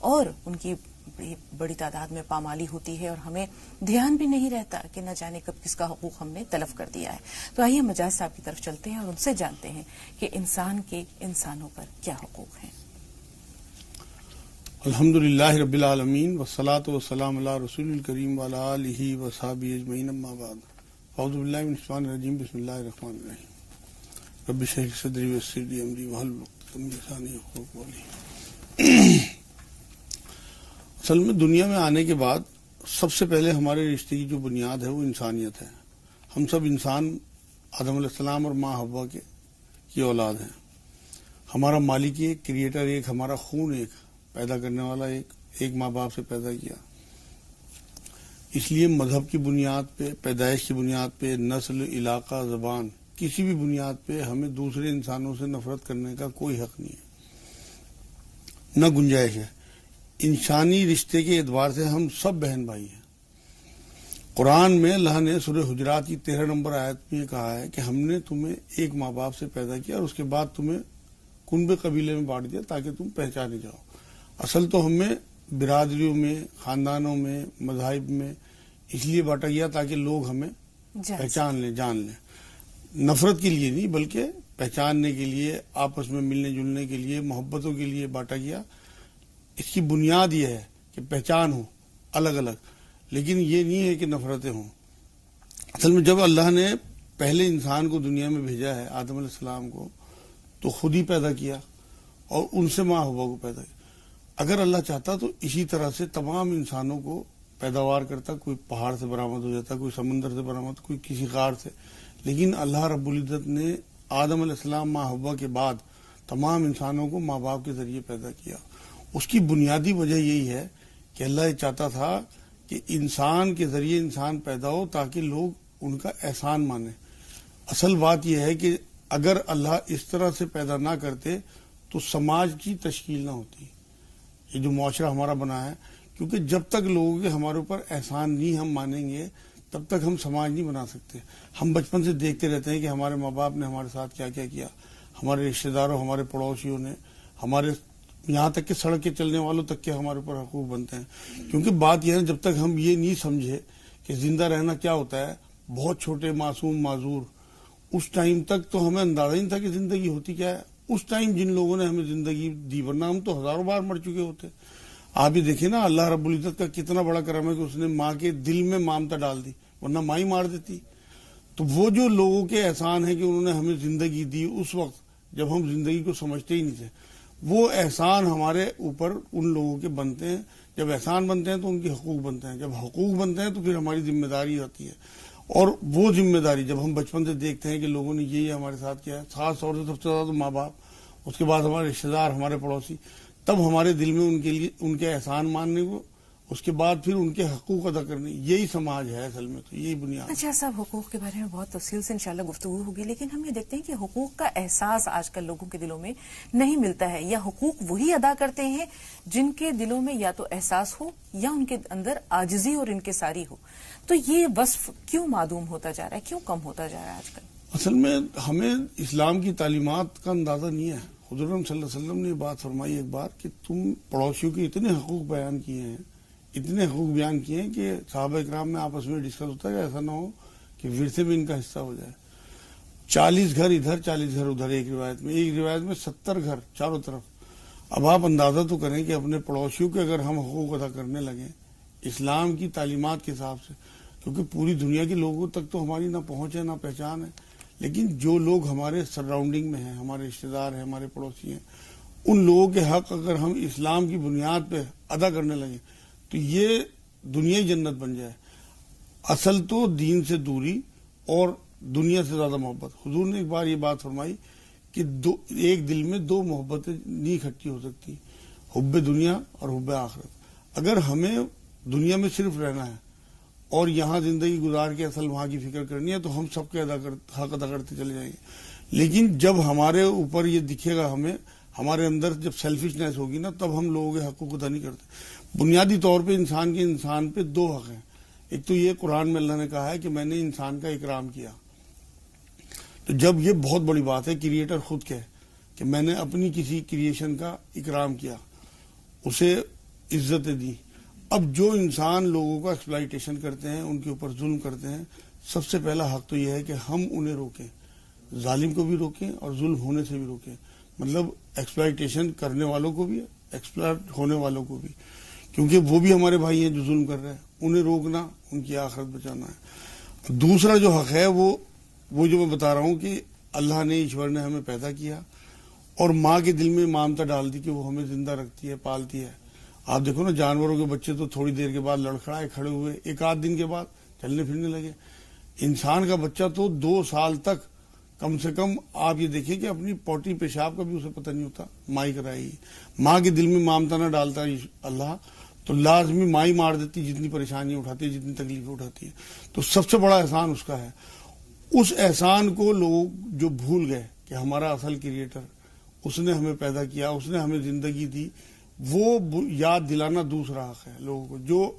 اور ان کی بڑی تعداد میں پامالی ہوتی ہے اور ہمیں دھیان بھی نہیں رہتا کہ نہ جانے کب کس کا حقوق ہم نے تلف کر دیا ہے. تو آئیے مجاز صاحب کی طرف چلتے ہیں اور ان سے جانتے ہیں کہ انسان کے انسانوں پر کیا حقوق ہیں. الحمدللہ رب العالمین والصلاة والسلام علی رسول الکریم وعلی آلہ وصحبہ اجمعین اما بعد. اعوذ باللہ من الشیطان الرجیم بسم اللہ الرحمن الرحیم. رب اشرح لی صدری ویسر لی امری واحلل عقدۃ من لسانی یفقہوا قولی. اصل میں دنیا میں آنے کے بعد سب سے پہلے ہمارے رشتے کی جو بنیاد ہے وہ انسانیت ہے. ہم سب انسان آدم علیہ السلام اور ماں حوا کی اولاد ہیں. ہمارا مالک ایک، کریٹر ایک، ہمارا خون ایک، پیدا کرنے والا ایک ماں باپ سے پیدا کیا. اس لیے مذہب کی بنیاد پہ، پیدائش کی بنیاد پہ، نسل، علاقہ، زبان، کسی بھی بنیاد پہ ہمیں دوسرے انسانوں سے نفرت کرنے کا کوئی حق نہیں ہے، نہ گنجائش ہے. انسانی رشتے کے اعتبار سے ہم سب بہن بھائی ہیں. قرآن میں اللہ نے سورہ حجرات کی 13 نمبر آیت میں یہ کہا ہے کہ ہم نے تمہیں ایک ماں باپ سے پیدا کیا اور اس کے بعد تمہیں کنبے قبیلے میں بانٹ دیا تاکہ تم پہچانے جاؤ. اصل تو ہمیں برادریوں میں، خاندانوں میں، مذاہب میں اس لیے بانٹا گیا تاکہ لوگ ہمیں پہچان لیں، جان لیں. نفرت کے لیے نہیں بلکہ پہچاننے کے لیے، آپس میں ملنے جلنے کے لیے، محبتوں کے لیے بانٹا گیا. اس کی بنیاد یہ ہے کہ پہچان ہو الگ الگ، لیکن یہ نہیں ہے کہ نفرتیں ہوں. اصل میں جب اللہ نے پہلے انسان کو دنیا میں بھیجا ہے، آدم علیہ السلام کو، تو خود ہی پیدا کیا اور ان سے ماں حوا کو پیدا کیا. اگر اللہ چاہتا تو اسی طرح سے تمام انسانوں کو پیداوار کرتا. کوئی پہاڑ سے برآمد ہو جاتا، کوئی سمندر سے برآمد، کوئی کسی غار سے. لیکن اللہ رب العزت نے آدم علیہ السلام ماں حوا کے بعد تمام انسانوں کو ماں باپ کے ذریعے پیدا کیا. اس کی بنیادی وجہ یہی ہے کہ اللہ یہ چاہتا تھا کہ انسان کے ذریعے انسان پیدا ہو تاکہ لوگ ان کا احسان مانیں. اصل بات یہ ہے کہ اگر اللہ اس طرح سے پیدا نہ کرتے تو سماج کی تشکیل نہ ہوتی. یہ جو معاشرہ ہمارا بنا ہے، کیونکہ جب تک لوگوں کے ہمارے اوپر احسان نہیں ہم مانیں گے تب تک ہم سماج نہیں بنا سکتے. ہم بچپن سے دیکھتے رہتے ہیں کہ ہمارے ماں باپ نے ہمارے ساتھ کیا کیا کیا، ہمارے رشتہ داروں، ہمارے پڑوسیوں نے، ہمارے یہاں تک کہ سڑک کے چلنے والوں تک کے ہمارے اوپر حقوق بنتے ہیں. کیونکہ بات یہ ہے جب تک ہم یہ نہیں سمجھے کہ زندہ رہنا کیا ہوتا ہے، بہت چھوٹے معصوم معذور، اس ٹائم تک تو ہمیں اندازہ نہیں تھا کہ زندگی ہوتی کیا ہے. اس ٹائم جن لوگوں نے ہمیں زندگی دی، ورنہ ہم تو ہزاروں بار مر چکے ہوتے. آپ یہ دیکھیں نا، اللہ رب العزت کا کتنا بڑا کرم ہے کہ اس نے ماں کے دل میں ممتا ڈال دی، ورنہ ماں ہی مار دیتی. تو وہ جو لوگوں کے احسان ہے کہ انہوں نے ہمیں زندگی دی اس وقت جب ہم زندگی کو سمجھتے ہی نہیں تھے، وہ احسان ہمارے اوپر ان لوگوں کے بنتے ہیں. جب احسان بنتے ہیں تو ان کے حقوق بنتے ہیں، جب حقوق بنتے ہیں تو پھر ہماری ذمہ داری آتی ہے. اور وہ ذمہ داری جب ہم بچپن سے دیکھتے ہیں کہ لوگوں نے یہ ہمارے ساتھ کیا ہے، خاص طور سے سب سے زیادہ تو ماں باپ، اس کے بعد ہمارے رشتہ دار، ہمارے پڑوسی، تب ہمارے دل میں ان کے لیے ان کے احسان ماننے کو، اس کے بعد پھر ان کے حقوق ادا کرنے، یہی سماج ہے اصل میں. تو یہی بنیاد. اچھا صاحب، حقوق کے بارے میں بہت تفصیل سے انشاءاللہ گفتگو ہوگی، لیکن ہم یہ دیکھتے ہیں کہ حقوق کا احساس آج کل لوگوں کے دلوں میں نہیں ملتا ہے، یا حقوق وہی ادا کرتے ہیں جن کے دلوں میں یا تو احساس ہو یا ان کے اندر عاجزی اور انکساری ہو. تو یہ وصف کیوں معدوم ہوتا جا رہا ہے، کیوں کم ہوتا جا رہا ہے آج کل؟ اصل میں ہمیں اسلام کی تعلیمات کا اندازہ نہیں ہے. حضور صلی اللہ علیہ وسلم نے یہ بات فرمائی ایک بار کہ تم پڑوسیوں کے اتنے حقوق بیان کیے ہیں، اتنے حقوق بیان کیے ہیں کہ صحابہ اکرام میں آپس میں ڈسکس ہوتا ہے کہ ایسا نہ ہو کہ ورثے میں ان کا حصہ ہو جائے. 40 گھر ادھر، 40 گھر ادھر، ایک روایت میں 70 گھر چاروں طرف. اب آپ اندازہ تو کریں کہ اپنے پڑوسیوں کے اگر ہم حقوق ادا کرنے لگیں اسلام کی تعلیمات کے حساب سے، کیونکہ پوری دنیا کے لوگوں تک تو ہماری نہ پہنچ ہے نہ پہچان ہے، لیکن جو لوگ ہمارے سراؤنڈنگ میں ہیں، ہمارے رشتہ دار ہیں، ہمارے پڑوسی ہیں، ان لوگوں کے حق اگر ہم اسلام کی بنیاد پہ ادا کرنے لگیں تو یہ دنیا ہی جنت بن جائے. اصل تو دین سے دوری اور دنیا سے زیادہ محبت. حضور نے ایک بار یہ بات فرمائی کہ ایک دل میں 2 محبتیں نہیں اکٹھی ہو سکتی، حب دنیا اور حب آخرت. اگر ہمیں دنیا میں صرف رہنا ہے اور یہاں زندگی گزار کے اصل وہاں کی فکر کرنی ہے تو ہم سب کے حق ادا کرتے چلے جائیں گے. لیکن جب ہمارے اوپر یہ دکھے گا، ہمیں ہمارے اندر جب سیلفشنس ہوگی نا، تب ہم لوگوں کے حقوق ادا نہیں کرتے. بنیادی طور پہ انسان پہ 2 حق ہیں. ایک تو یہ قرآن میں اللہ نے کہا ہے کہ میں نے انسان کا اکرام کیا. تو جب یہ بہت بڑی بات ہے، کریٹر خود کہے کہ میں نے اپنی کسی کریشن کا اکرام کیا، اسے عزتیں دی. اب جو انسان لوگوں کا ایکسپلائٹیشن کرتے ہیں، ان کے اوپر ظلم کرتے ہیں، سب سے پہلا حق تو یہ ہے کہ ہم انہیں روکیں، ظالم کو بھی روکیں اور ظلم ہونے سے بھی روکیں. مطلب ایکسپلائٹیشن کرنے والوں کو بھی، ایکسپلائٹ ہونے والوں کو بھی، کیونکہ وہ بھی ہمارے بھائی ہیں جو ظلم کر رہے ہیں. انہیں روکنا، ان کی آخرت بچانا ہے. دوسرا جو حق ہے وہ جو میں بتا رہا ہوں کہ اللہ نے، ایشور نے ہمیں پیدا کیا اور ماں کے دل میں ممتا ڈال دی کہ وہ ہمیں زندہ رکھتی ہے، پالتی ہے. آپ دیکھو نا، جانوروں کے بچے تو تھوڑی دیر کے بعد لڑکھڑائے کھڑے ہوئے، ایک آدھ دن کے بعد چلنے پھرنے لگے. انسان کا بچہ تو 2 سال تک کم سے کم آپ یہ دیکھیں کہ اپنی پوٹی پیشاب کا بھی اسے پتہ نہیں ہوتا، ماں ہی کرائے گی. ماں کے دل میں ممتا نہ ڈالتا اللہ تو لازمی ماں ہی مار دیتی، جتنی پریشانیاں اٹھاتی ہے، جتنی تکلیفیں اٹھاتی ہے. تو سب سے بڑا احسان اس کا ہے. اس احسان کو لوگ جو بھول گئے کہ ہمارا اصل کریٹر، اس نے ہمیں پیدا کیا، اس نے ہمیں زندگی دی، وہ یاد دلانا دوسرا حق ہے لوگوں کو. جو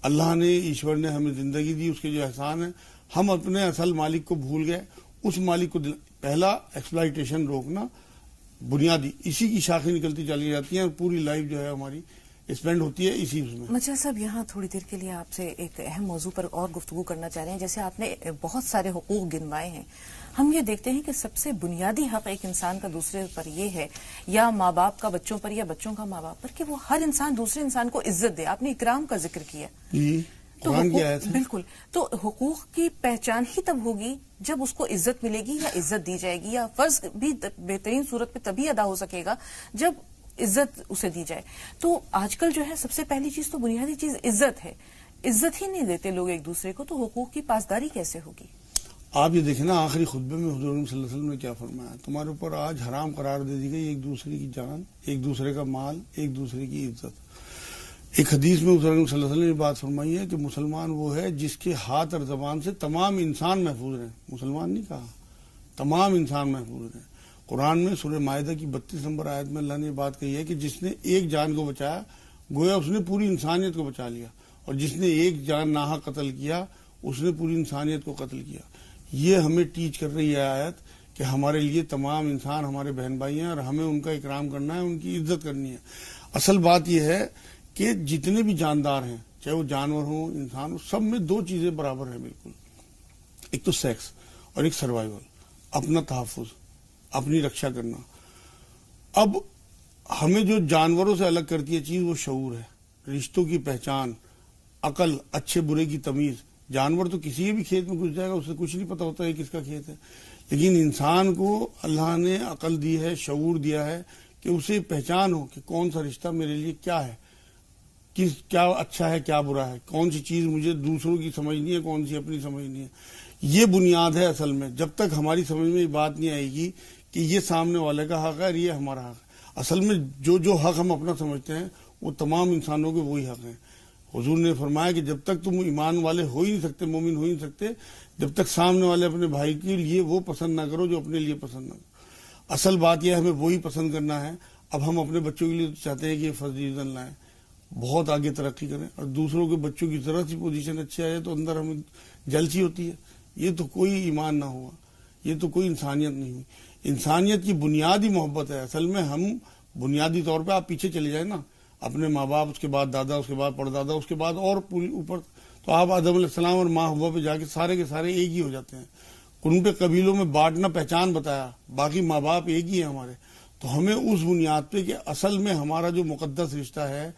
اللہ نے، ایشور نے ہمیں زندگی دی، اس کے جو احسان ہے، ہم اپنے اصل مالک کو بھول گئے. اس مالک کو پہلا ایکسپلائٹیشن روکنا بنیادی، اسی کی شاخیں نکلتی چلی جاتی ہیں اور پوری لائف جو ہے ہماری اسپینڈ ہوتی ہے اسی میں. مجھے صاحب یہاں تھوڑی دیر کے لیے آپ سے ایک اہم موضوع پر اور گفتگو کرنا چاہ رہے ہیں. جیسے آپ نے بہت سارے حقوق گنوائے ہیں، ہم یہ دیکھتے ہیں کہ سب سے بنیادی حق ایک انسان کا دوسرے پر یہ ہے، یا ماں باپ کا بچوں پر یا بچوں کا ماں باپ پر، کہ وہ ہر انسان دوسرے انسان کو عزت دے. آپ نے اکرام کا ذکر کیا. تو بالکل، تو حقوق کی پہچان ہی تب ہوگی جب اس کو عزت ملے گی یا عزت دی جائے گی، یا فرض بھی بہترین صورت پہ تبھی ادا ہو سکے گا جب عزت اسے دی جائے. تو آج کل جو ہے سب سے پہلی چیز تو بنیادی چیز عزت ہے. عزت ہی نہیں دیتے لوگ ایک دوسرے کو، تو حقوق کی پاسداری کیسے ہوگی؟ آپ یہ دیکھیں نا، آخری خطبے میں حضور صلی اللہ علیہ وسلم نے کیا فرمایا؟ تمہارے اوپر آج حرام قرار دے دی گئی ایک دوسرے کی جان، ایک دوسرے کا مال، ایک دوسرے کی عزت. ایک حدیث میں حضور صلی اللہ علیہ وسلم نے بات فرمائی ہے کہ مسلمان وہ ہے جس کے ہاتھ اور زبان سے تمام انسان محفوظ رہیں. مسلمان نہیں کہا، تمام انسان محفوظ رہیں. قرآن میں سورہ مائدہ کی 32 نمبر آیت میں اللہ نے یہ بات کہی ہے کہ جس نے ایک جان کو بچایا گویا اس نے پوری انسانیت کو بچا لیا، اور جس نے ایک جان ناحق قتل کیا اس نے پوری انسانیت کو قتل کیا. یہ ہمیں ٹیچ کر رہی ہے آیت کہ ہمارے لیے تمام انسان ہمارے بہن بھائی ہیں اور ہمیں ان کا اکرام کرنا ہے، ان کی عزت کرنی ہے. اصل بات یہ ہے کہ جتنے بھی جاندار ہیں، چاہے وہ جانور ہوں، انسان ہوں، سب میں 2 چیزیں برابر ہیں بالکل. ایک تو سیکس اور ایک سروائیول، اپنا تحفظ، اپنی رکشا کرنا. اب ہمیں جو جانوروں سے الگ کرتی ہے چیز وہ شعور ہے، رشتوں کی پہچان، عقل، اچھے برے کی تمیز. جانور تو کسی بھی کھیت میں گھس جائے گا، اسے کچھ نہیں پتا ہوتا ہے کس کا کھیت ہے. لیکن انسان کو اللہ نے عقل دی ہے، شعور دیا ہے کہ اسے پہچان ہو کہ کون سا رشتہ میرے لیے کیا ہے، کیا اچھا ہے، کیا برا ہے، کون سی چیز مجھے دوسروں کی سمجھنی ہے، کون سی اپنی سمجھنی ہے. یہ بنیاد ہے اصل میں. جب تک ہماری سمجھ میں یہ بات نہیں آئے گی کہ یہ سامنے والے کا حق ہے اور یہ ہمارا حق ہے. اصل میں جو حق ہم اپنا سمجھتے ہیں وہ تمام انسانوں کے وہی حق ہیں. حضور نے فرمایا کہ جب تک تم ایمان والے ہو ہی نہیں سکتے، مومن ہو ہی نہیں سکتے، جب تک سامنے والے اپنے بھائی کے لیے وہ پسند نہ کرو جو اپنے لیے پسند نہ کرو. اصل بات یہ ہے ہمیں وہی پسند کرنا ہے. اب ہم اپنے بچوں کے لیے چاہتے ہیں کہ یہ فرسٹ ڈویژن لائیں، بہت آگے ترقی کریں، اور دوسروں کے بچوں کی ذرا سی پوزیشن اچھی آ جائے تو اندر ہمیں جلسی ہوتی ہے. یہ تو کوئی ایمان نہ ہوا، یہ تو کوئی انسانیت نہیں ہوئی. انسانیت کی بنیادی محبت ہے. اصل میں ہم بنیادی طور پہ، آپ پیچھے چلے جائیں نا، اپنے ماں باپ، اس کے بعد دادا، اس کے بعد پردادا، اس کے بعد اور پوری اوپر تو آپ آدم علیہ السلام اور ماں ہوا پہ جا کے سارے کے سارے ایک ہی ہو جاتے ہیں. ان پہ قبیلوں میں بانٹنا پہچان بتایا، باقی ماں باپ ایک ہی ہیں ہمارے. تو ہمیں اس بنیاد پہ کہ اصل میں ہمارا جو مقدس رشتہ ہے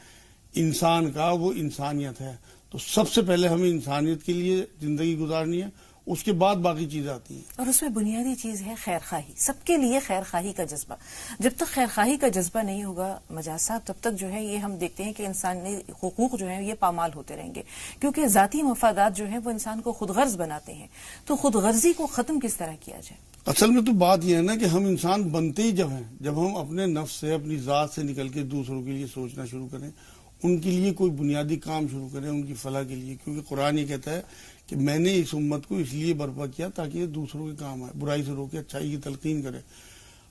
انسان کا، وہ انسانیت ہے. تو سب سے پہلے ہمیں انسانیت کے لیے زندگی گزارنی ہے، اس کے بعد باقی چیزیں آتی ہیں. اور اس میں بنیادی چیز ہے خیر خواہی، سب کے لیے خیر خواہی کا جذبہ. جب تک خیر خواہی کا جذبہ نہیں ہوگا مجاز صاحب، تب تک جو ہے یہ ہم دیکھتے ہیں کہ انسانی حقوق جو ہیں یہ پامال ہوتے رہیں گے، کیونکہ ذاتی مفادات جو ہیں وہ انسان کو خود غرض بناتے ہیں. تو خود غرضی کو ختم کس طرح کیا جائے؟ اصل میں تو بات یہ ہے نا کہ ہم انسان بنتے ہی جب ہیں، جب ہم اپنے نفس سے، اپنی ذات سے نکل کے دوسروں کے لیے سوچنا شروع کریں، ان کے لیے کوئی بنیادی کام شروع کریں، ان کی فلاح کے لیے. کیونکہ قرآن یہ کہتا ہے کہ میں نے اس امت کو اس لیے برپا کیا تاکہ یہ دوسروں کے کام آئے، برائی سے روکے، اچھائی کی تلقین کرے.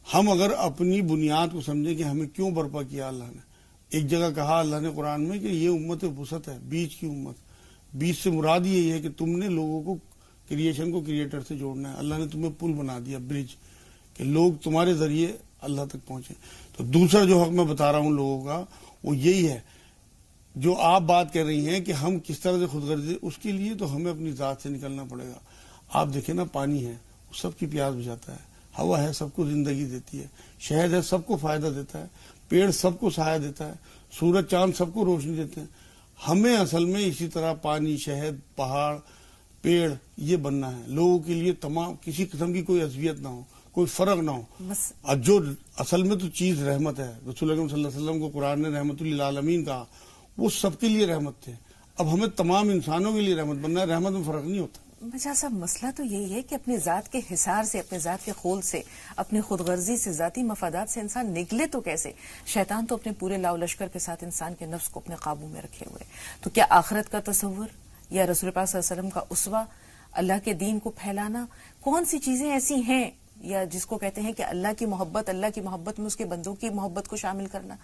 ہم اگر اپنی بنیاد کو سمجھیں کہ ہمیں کیوں برپا کیا اللہ نے. ایک جگہ کہا اللہ نے قرآن میں کہ یہ امت وسط ہے، بیچ کی امت. بیچ سے مراد یہی ہے کہ تم نے لوگوں کو، کریشن کو کریٹر سے جوڑنا ہے. اللہ نے تمہیں پل بنا دیا، برج، کہ لوگ تمہارے ذریعے اللہ تک پہنچے. تو دوسرا جو حق میں بتا رہا ہوں لوگوں کا وہ یہی ہے جو آپ بات کر رہی ہیں کہ ہم کس طرح سے خود غرضی، اس کے لیے تو ہمیں اپنی ذات سے نکلنا پڑے گا. آپ دیکھیں نا، پانی ہے وہ سب کی پیاس بجھاتا ہے، ہوا ہے سب کو زندگی دیتی ہے، شہد ہے سب کو فائدہ دیتا ہے، پیڑ سب کو سایہ دیتا ہے، سورج چاند سب کو روشنی دیتے ہیں. ہمیں اصل میں اسی طرح پانی، شہد، پہاڑ، پیڑ یہ بننا ہے، لوگوں کے لیے تمام کسی قسم کی کوئی اذیت نہ ہو، کوئی فرق نہ ہو. بس اور جو اصل میں تو چیز رحمت ہے، رسول اکرم صلی اللہ علیہ وسلم کو قرآن نے رحمت للعالمین کہا، وہ سب کے لیے رحمت تھے. اب ہمیں تمام انسانوں کے لیے رحمت بننا ہے، رحمت میں فرق نہیں ہوتا. مجھا صاحب مسئلہ تو یہی ہے کہ اپنی ذات کے حصار سے، اپنے ذات کے خول سے، اپنی خود غرضی سے، ذاتی مفادات سے انسان نکلے تو کیسے؟ شیطان تو اپنے پورے لاؤ لشکر کے ساتھ انسان کے نفس کو اپنے قابو میں رکھے ہوئے. تو کیا آخرت کا تصور یا رسول پاک صلی اللہ علیہ وسلم کا اسوہ، اللہ کے دین کو پھیلانا، کون سی چیزیں ایسی ہیں، یا جس کو کہتے ہیں کہ اللہ کی محبت میں اس کے بندوں کی محبت کو شامل کرنا،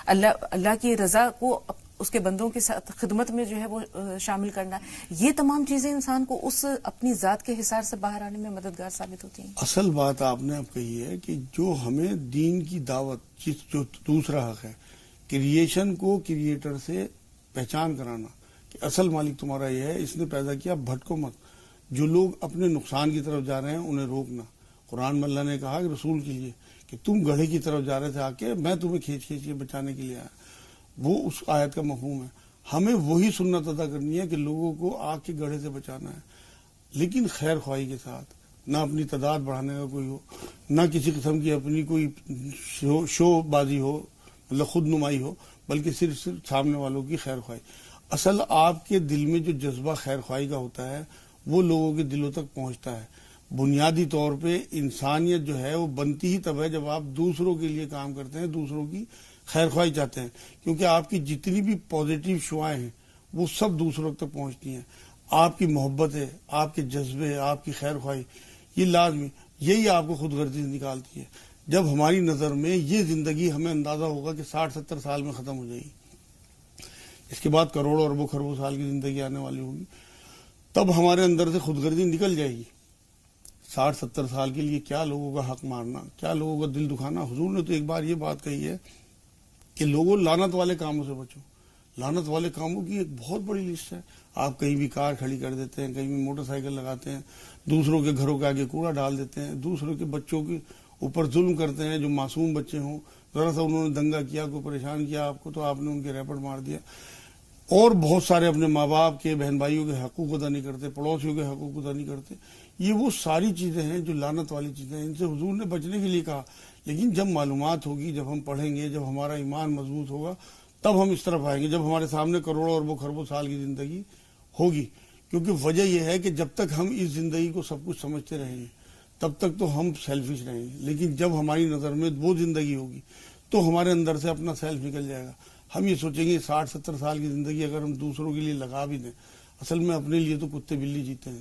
اللہ کی رضا کو اس کے بندوں کے ساتھ خدمت میں جو ہے وہ شامل کرنا، یہ تمام چیزیں انسان کو اس اپنی ذات کے حصار سے باہر آنے میں مددگار ثابت ہوتی ہیں. اصل بات آپ نے اب کہی ہے کہ جو ہمیں دین کی دعوت، جو دوسرا حق ہے، کریشن کو کریٹر سے پہچان کرانا کہ اصل مالک تمہارا یہ ہے، اس نے پیدا کیا، بھٹکو مت. جو لوگ اپنے نقصان کی طرف جا رہے ہیں انہیں روکنا. قرآن میں اللہ نے کہا کہ رسول کے لیے کہ تم گڑھے کی طرف جا رہے تھے، آ کے میں تمہیں کھینچ کے بچانے کے لیے آیا. وہ اس آیت کا مفہوم ہے. ہمیں وہی سنت ادا کرنی ہے کہ لوگوں کو آگ کے گڑھے سے بچانا ہے، لیکن خیر خواہی کے ساتھ، نہ اپنی تعداد بڑھانے کا کوئی ہو، نہ کسی قسم کی اپنی کوئی شو بازی ہو، مطلب خود نمائی ہو، بلکہ صرف سامنے والوں کی خیر خواہی. اصل آپ کے دل میں جو جذبہ خیر خواہی کا ہوتا ہے وہ لوگوں کے دلوں تک پہنچتا ہے. بنیادی طور پہ انسانیت جو ہے وہ بنتی ہی تب ہے جب آپ دوسروں کے لیے کام کرتے ہیں، دوسروں کی خیر خواہی چاہتے ہیں، کیونکہ آپ کی جتنی بھی پازیٹیو شعائیں ہیں وہ سب دوسروں تک پہنچتی ہیں. آپ کی محبت ہے، آپ کے جذبے، آپ کی خیر خواہی، یہ لازمی، یہی آپ کو خود غرضی نکالتی ہے. جب ہماری نظر میں یہ زندگی، ہمیں اندازہ ہوگا کہ 60-70 سال میں ختم ہو جائے گی، اس کے بعد کروڑوں اربوں خربوں سال کی زندگی آنے والی ہوگی، تب ہمارے اندر سے خود غرضی نکل جائے گی. 60-70 سال کے لیے کیا لوگوں کا حق مارنا، کیا لوگوں کا دل دکھانا. حضور نے تو ایک بار یہ بات کہی ہے کہ لوگوں لعنت والے کاموں سے بچو. لعنت والے کاموں کی ایک بہت بڑی لسٹ ہے. آپ کہیں بھی کار کھڑی کر دیتے ہیں، کہیں بھی موٹر سائیکل لگاتے ہیں، دوسروں کے گھروں کے آگے کوڑا ڈال دیتے ہیں، دوسروں کے بچوں کے اوپر ظلم کرتے ہیں، جو معصوم بچے ہوں، ذرا سا انہوں نے دنگا کیا، کوئی پریشان کیا آپ کو تو آپ نے ان کے ریپٹ مار دیا. اور بہت سارے اپنے ماں باپ کے، بہن بھائیوں کے حقوق ادا نہیں کرتے، پڑوسیوں کے حقوق ادا نہیں کرتے. یہ وہ ساری چیزیں ہیں جو لعنت والی چیزیں ہیں، ان سے حضور نے بچنے کے لیے کہا. لیکن جب معلومات ہوگی، جب ہم پڑھیں گے، جب ہمارا ایمان مضبوط ہوگا، تب ہم اس طرف آئیں گے، جب ہمارے سامنے کروڑوں اربوں خربوں سال کی زندگی ہوگی. کیونکہ وجہ یہ ہے کہ جب تک ہم اس زندگی کو سب کچھ سمجھتے رہیں گے تب تک تو ہم سیلفش رہیں گے. لیکن جب ہماری نظر میں وہ زندگی ہوگی تو ہمارے اندر سے اپنا سیلف نکل جائے گا. ہم یہ سوچیں گے 60-70 سال کی زندگی اگر ہم دوسروں کے لیے لگا بھی دیں، اصل میں اپنے لیے تو کتے بلی جیتے ہیں.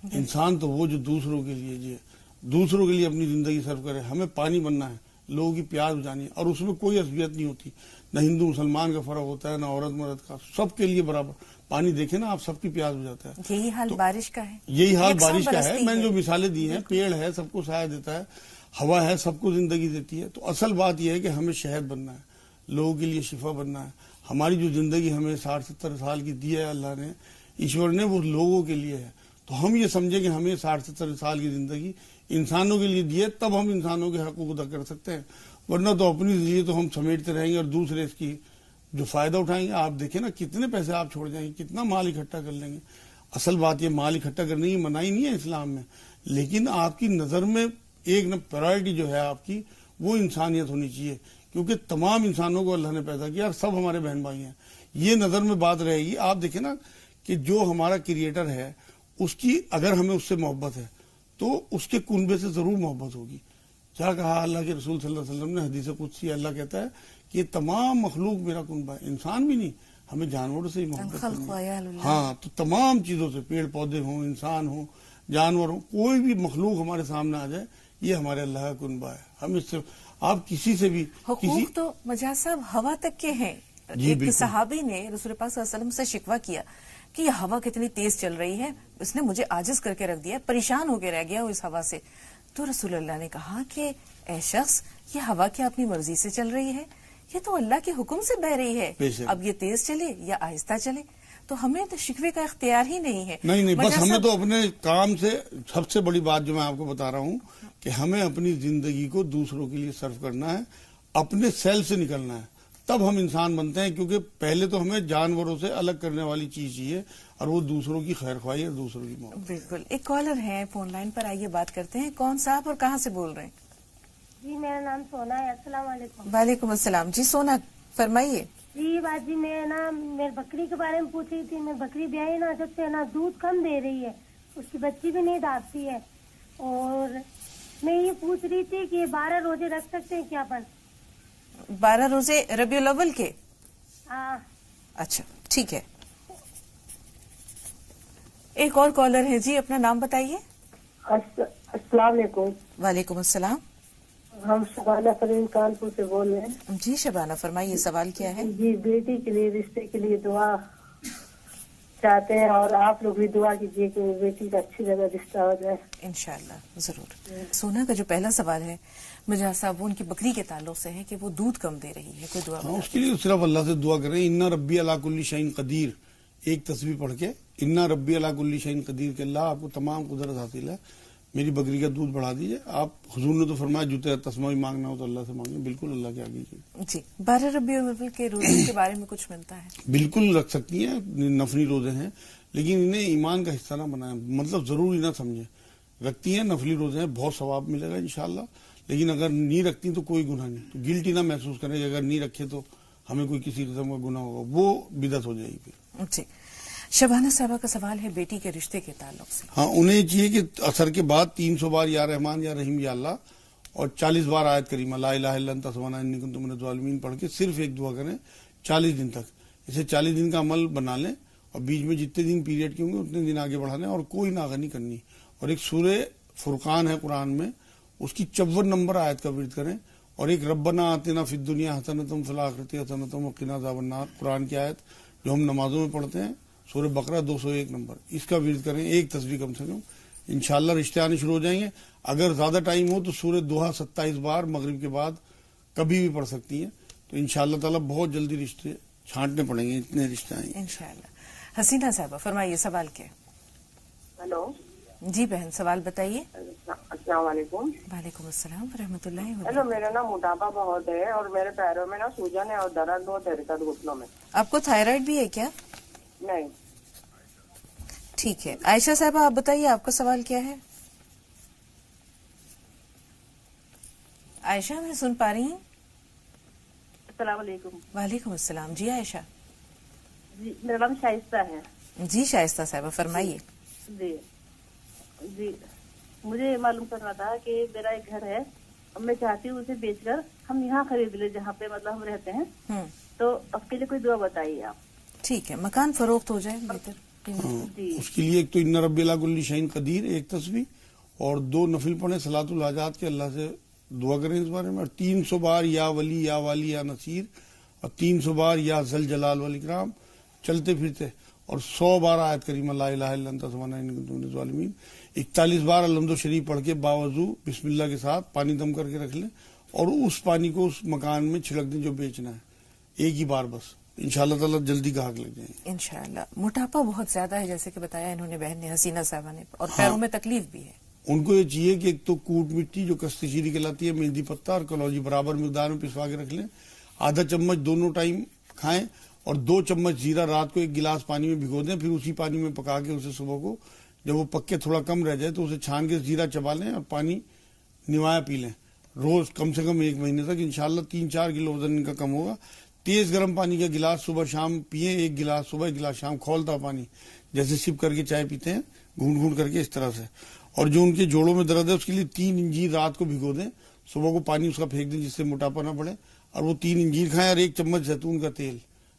انسان تو وہ جو دوسروں کے لیے جیے، دوسروں کے لیے اپنی زندگی صرف کرے. ہمیں پانی بننا ہے، لوگوں کی پیاس بجھانی ہے، اور اس میں کوئی عصبیت نہیں ہوتی، نہ ہندو مسلمان کا فرق ہوتا ہے، نہ عورت مرد کا، سب کے لیے برابر. پانی دیکھیں نا آپ، سب کی پیاس بجھاتا ہے. یہی حال بارش کا ہے، یہی حال بارش کا ہے. میں نے جو مثالیں دی ہیں، پیڑ ہے سب کو سایہ دیتا ہے، ہوا ہے سب کو زندگی دیتی ہے. تو اصل بات یہ ہے کہ ہمیں شہد بننا ہے، لوگوں کے لیے شفا بننا ہے. ہماری جو زندگی ہمیں 60-70 سال کی دی ہے اللہ نے، ایشور نے، وہ لوگوں کے لیے ہے. تو ہم یہ سمجھیں کہ ہمیں 60-70 سال کی زندگی انسانوں کے لیے دی ہے، تب ہم انسانوں کے حقوق ادا کر سکتے ہیں. ورنہ تو اپنی زندگی تو ہم سمیٹتے رہیں گے اور دوسرے اس کی جو فائدہ اٹھائیں گے. آپ دیکھیں نا کتنے پیسے آپ چھوڑ جائیں گے، کتنا مال اکٹھا کر لیں گے. اصل بات یہ مال اکٹھا کرنے کی منائی نہیں ہے اسلام میں، لیکن آپ کی نظر میں ایک پرائرٹی جو ہے آپ کی، وہ انسانیت ہونی چاہیے. کیونکہ تمام انسانوں کو اللہ نے پیدا کیا اور سب ہمارے بہن بھائی ہیں. یہ نظر میں بات رہے گی. آپ دیکھیں نا کہ جو ہمارا کریٹر ہے، اس کی اگر ہمیں اس سے محبت ہے تو اس کے کنبے سے ضرور محبت ہوگی. کیا کہا اللہ کے رسول صلی اللہ علیہ وسلم نے حدیث قدسی؟ اللہ کہتا ہے کہ یہ تمام مخلوق میرا کنبہ ہے. انسان بھی نہیں، ہمیں جانوروں سے ہی محبت کرنی. ہاں، تو تمام چیزوں سے، پیڑ پودے ہوں، انسان ہوں، جانور ہوں، کوئی بھی مخلوق ہمارے سامنے آ جائے، یہ ہمارے اللہ کا کنبہ ہے. ہم اس سے، آپ کسی سے بھی حقوق تو مجاز صاحب ہوا تک کے ہیں. ایک صحابی نے رسول پاک صلی اللہ علیہ وسلم سے شکوہ کیا کہ یہ ہوا کتنی تیز چل رہی ہے، اس نے مجھے عاجز کر کے رکھ دیا، پریشان ہو کے رہ گیا اس ہوا سے. تو رسول اللہ نے کہا کہ اے شخص، یہ ہوا کیا اپنی مرضی سے چل رہی ہے؟ یہ تو اللہ کے حکم سے بہ رہی ہے. بے شک. اب یہ تیز چلے یا آہستہ چلے تو ہمیں تو شکوے کا اختیار ہی نہیں ہے. نہیں بس وجہ ہمیں سب- تو اپنے کام سے سب سے بڑی بات جو میں آپ کو بتا رہا ہوں کہ ہمیں اپنی زندگی کو دوسروں کے لیے صرف کرنا ہے, اپنے سیل سے نکلنا ہے, تب ہم انسان بنتے ہیں. کیونکہ پہلے تو ہمیں جانوروں سے الگ کرنے والی چیز چاہیے اور وہ دوسروں کی خیر خواہی اور دوسروں کی موت. بالکل. ایک کالر ہے فون لائن پر, آئیے بات کرتے ہیں. کون صاحب اور کہاں سے بول رہے ہیں؟ جی میرا نام سونا ہے. السلام علیکم. وعلیکم السلام. جی سونا فرمائیے. جی بات جی میں نا میری بکری کے بارے میں پوچھ رہی تھی. میری بکری بیائی نا جب سے نا دودھ کم دے رہی ہے, اس کی بچی بھی نہیں داتی ہے, اور میں یہ پوچھ رہی تھی کہ 12 روزے رکھ سکتے ہیں کیا اپن؟ 12 روزے ربیع الاول کے؟ ہاں. اچھا ٹھیک ہے. ایک اور کالر ہے جی, اپنا نام بتائیے. السلام علیکم. وعلیکم السلام. ہم شبانہ فرین کانپور سے بول رہے ہیں. جی شبانہ فرمائیے, سوال کیا ہے؟ جی بیٹی کے لیے رشتے کے لیے دعا چاہتے ہیں, اور آپ لوگ بھی دعا کیجیے کہ بیٹی کا اچھی جگہ رشتہ ہو جائے. انشاءاللہ ضرور. سونا کا جو پہلا سوال ہے مجاز صاحب, وہ ان کی بکری کے تعلق سے ہے کہ وہ دودھ کم دے رہی ہے, کوئی دعا ہاں, بتا اس کے لیے صرف اللہ سے دعا کریں. انا ربی علی کل شیء قدیر, ایک تسبیح پڑھ کے انا ربی علی کل شیء قدیر کہ اللہ آپ کو تمام قدرت حاصل ہے, میری بکری کا دودھ بڑھا دیجیے. آپ حضور نے تو فرمایا جو تسمہ مانگنا ہو تو اللہ سے مانگیں, بالکل اللہ کے آگے کیجیے. جی 12 ربیع الاول کے روزوں کے بارے میں کچھ ملتا ہے؟ بالکل رکھ سکتی ہیں, نفلی روزے ہیں, لیکن انہیں ایمان کا حصہ نہ بنائیں, مطلب ضروری نہ سمجھیں. رکھتی ہیں نفلی روزے ہیں, بہت ثواب ملے گا انشاءاللہ, لیکن اگر نہیں رکھتی تو کوئی گناہ نہیں. تو گلٹی نہ محسوس کریں کہ اگر نہیں رکھے تو ہمیں کوئی کسی قسم کا گناہ ہوگا, وہ بدعت ہو جائے گی. جی شبانہ صاحبہ کا سوال ہے بیٹی کے رشتے کے تعلق سے. ہاں, انہیں یہ چاہیے کہ اثر کے بعد 300 بار یا رحمان یا رحیم یا اللہ اور 40 بار آیت کریمہ لا الہ الا انت سبحانک انی کنت من الظالمین پڑھ کے صرف ایک دعا کریں 40 دن تک. اسے 40 دن کا عمل بنا لیں, اور بیچ میں جتنے دن پیریڈ کے ہوں گے اتنے دن آگے بڑھانے, اور کوئی ناغہ نہیں کرنی. اور ایک سورہ فرقان ہے قرآن میں, اس کی 54 نمبر آیت کا ورد کریں, اور ایک ربنا آتنا فی الدنیا حسنۃ وفی الآخرۃ حسنۃ وقنا عذاب النار قرآن کی آیت جو ہم نمازوں میں پڑھتے ہیں, سورہ بقرہ 201 نمبر, اس کا ورد کریں ایک تصویر کم سے کم. انشاءاللہ رشتے آنے شروع ہو جائیں گے. اگر زیادہ ٹائم ہو تو سورہ دوحہ 27 بار مغرب کے بعد کبھی بھی پڑھ سکتی ہیں, تو انشاءاللہ تعالیٰ بہت جلدی رشتے چھانٹنے پڑیں گے, اتنے رشتے آئیں گے انشاءاللہ. حسینہ صاحبہ فرمائیے, سوال کیا ہے؟ ہلو جی بہن سوال بتائیے. السلام علیکم. وعلیکم السلام ورحمۃ اللہ ہلو, وبرکاتہ. میرا نا موٹاپا بہت ہے اور میرے پیروں میں نا سوجن ہے اور درد بہت ہے گھٹنوں میں. آپ کو تھائرائڈ بھی ہے کیا؟ نہیں. ٹھیک ہے. عائشہ صاحبہ آپ بتائیے, آپ کا سوال کیا ہے؟ عائشہ میں سن پا رہی ہیں؟ السلام علیکم. وعلیکم السلام. جی عائشہ. جی میرا نام شائستہ ہے. جی شائستہ صاحبہ فرمائیے. جی جی مجھے معلوم کرنا تھا کہ میرا ایک گھر ہے, اب میں چاہتی ہوں اسے بیچ کر ہم یہاں خرید لیں جہاں پہ مطلب ہم رہتے ہیں, تو اس کے لیے کوئی دعا بتائیے آپ. ٹھیک ہے, مکان فروخت ہو جائے بہتر. جی اس کے لیے ایک تو انا ربی علی کل شیء قدیر ایک تسبیح, اور 2 نفل پڑھیں صلاۃ الحاجات کے, اللہ سے دعا کریں اس بارے میں, اور 300 بار یا ولی یا والی یا نصیر, اور 300 بار یا ذل جلال والاکرام چلتے پھرتے, اور 100 بار آیت کریمہ لا الہ الا انت سبحانک انی کنت من الظالمین, 41 بار الحمد شریف پڑھ کے باوضو بسم اللہ کے ساتھ پانی دم کر کے رکھ لیں, اور اس پانی کو اس مکان میں چھڑک دیں جو بیچنا ہے, ایک ہی بار بس. انشاءاللہ تعالیٰ جلدی گاہک لگ جائیں گے انشاءاللہ. موٹاپا بہت زیادہ ہے جیسے کہ بتایا انہوں نے بہن نے, حسینہ صاحبہ نے, اور پیروں میں تکلیف بھی ہے. ان کو یہ چاہیے کہ ایک تو کوٹ مٹی جو کستی شیری کہلاتی ہے, مہندی پتہ اور کلوجی برابر مقدار میں پسوا کے رکھ لیں, آدھا چمچ دونوں ٹائم کھائیں, اور 2 چمچ زیرہ رات کو 1 گلاس پانی میں بھگو دیں, پھر اسی پانی میں پکا کے اسے صبح کو جب وہ پک کے تھوڑا کم رہ جائے تو اسے چھان کے زیرہ چبا لیں اور پانی نوایا پی لیں روز کم سے کم 1 مہینے تک. انشاءاللہ 3-4 کلو وزن ان کا کم ہوگا. تیز گرم پانی کا گلاس صبح شام پئیں, 1 گلاس صبح 1 گلاس شام, کھولتا پانی جیسے سپ کر کے چائے پیتے ہیں گھونٹ گھونٹ کر کے اس طرح سے. اور جو ان کے جوڑوں میں درد ہے اس کے لیے 3 انجیر رات کو بھگو دیں, صبح کو پانی اس کا پھینک دیں جس سے موٹاپا نہ بڑھے, اور وہ 3 انجیر کھائیں, اور 1 چمچ زیتون کا تیل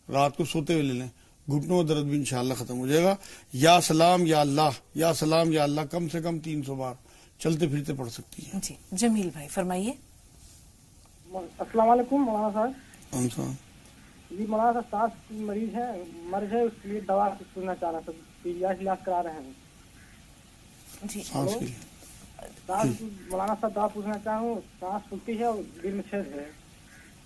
رات کو سوتے ہوئے لے لیں. گھٹنوں کا درد بھی انشاءاللہ ختم ہو جائے گا. یا سلام یا اللہ, یا سلام یا اللہ کم سے کم 300 بار چلتے پھرتے پڑھ سکتی ہیں. جی جمیل بھائی فرمائیے. السلام علیکم مولانا صاحب. جی مولانا صاحب سانس کی مریض ہے, مرض ہے, اس کے لیے دوا سننا چاہ رہا تھا, علاج کرا رہے ہیں. جی سانس کے لیے سانس مولانا صاحب دوا پوچھنا چاہوں, سانس پھولتی ہے اور دل میں چھید ہے.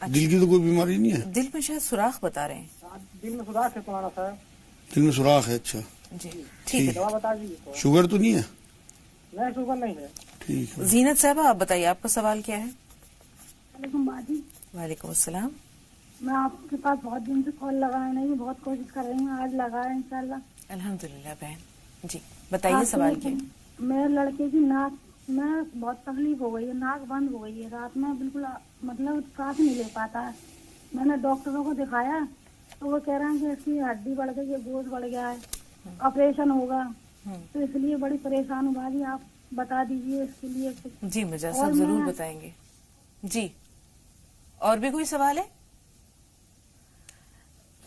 دل کی تو کوئی بیماری نہیں ہے؟ دل میں شاید سوراخ بتا رہے ہیں. دل میں سوراخ ہے مولانا صاحب. دل میں سوراخ ہے. اچھا جی ٹھیک ہے. دوا بتا دیجیے. شوگر تو نہیں ہے؟ نہیں شوگر نہیں ہے. ٹھیک ہے. زینت صاحبہ آپ بتائیے آپ کا سوال کیا ہے؟ وعلیکم باجی. وعلیکم السلام. میں آپ کے پاس بہت دن سے کال لگانے کی بہت کوشش کر رہی ہوں, آج لگایا انشاءاللہ. الحمدللہ بہن. جی بتائیے سوال کیا ہے؟ میرے لڑکے کی ناک میں بہت تکلیف ہو گئی ہے, ناک بند ہو گئی ہے, رات میں بالکل مطلب سانس نہیں لے پاتا ہے. میں نے ڈاکٹروں کو دکھایا تو وہ کہہ رہے ہیں کہ اس کی ہڈی بڑھ گئی ہے, گوشت بڑھ گیا ہے, آپریشن ہوگا. تو اس لیے بڑی پریشان ہوں باجی, آپ بتا دیجیے اس کے لیے. جی مجھے صاحب ضرور بتائیں گے. جی اور بھی کوئی سوال ہے؟